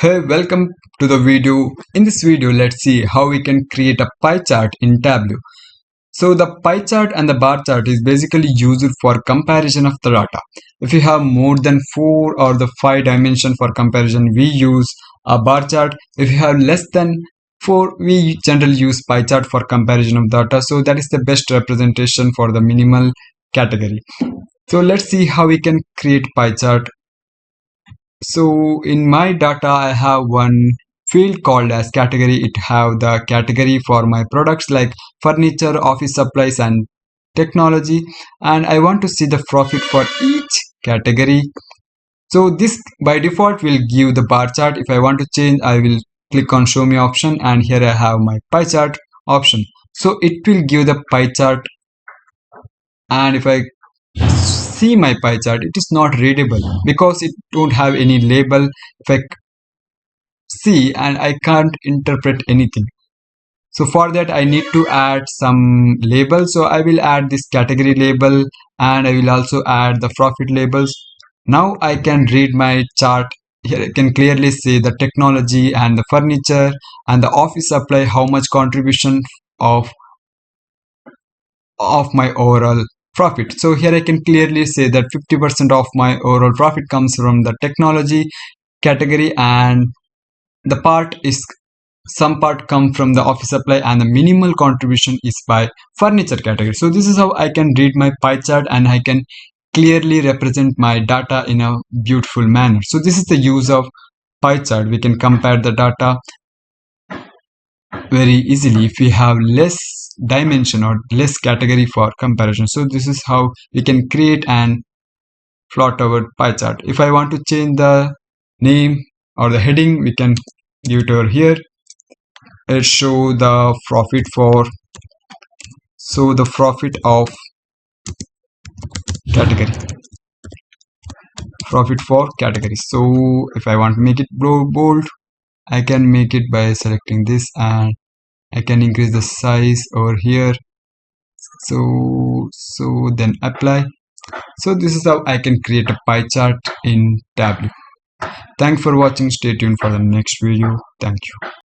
Hey, welcome to the video. In this video, let's see how we can create a pie chart in Tableau. So the pie chart and the bar chart is basically used for comparison of the data. If you have more than 4 or the 5 dimension for comparison, we use a bar chart. If you have less than 4, we generally use pie chart for comparison of data. So that is the best representation for the minimal category. So let's see how we can create pie chart. So in my data, I have one field called as category. It have the category for my products like furniture, office supplies, and technology. And I want to see the profit for each category. So this by default will give the bar chart. If I want to change, I will click on show me option, and here I have my pie chart option. So it will give the pie chart, and if I see my pie chart, it is not readable because it don't have any label. If I see, and I can't interpret anything, so for that I need to add some label. So I will add this category label, and I will also add the profit labels. Now I can read my chart. Here I can clearly see the technology and the furniture and the office supply, how much contribution of my overall profit. So here I can clearly say that 50% of my overall profit comes from the technology category, and the part is some part come from the office supply, and the minimal contribution is by furniture category. So this is how I can read my pie chart, and I can clearly represent my data in a beautiful manner. So this is the use of pie chart. We can compare the data very easily if we have less dimension or less category for comparison. So this is how we can create and plot our pie chart. If I want to change the name or the heading, we can give it over here. Let's show the profit for, so the profit of category, profit for category. So if I want to make it bold, I can make it by selecting this, and I can increase the size over here. So then apply. So this is how I can create a pie chart in Tableau. Thanks for watching. Stay tuned for the next video. Thank you.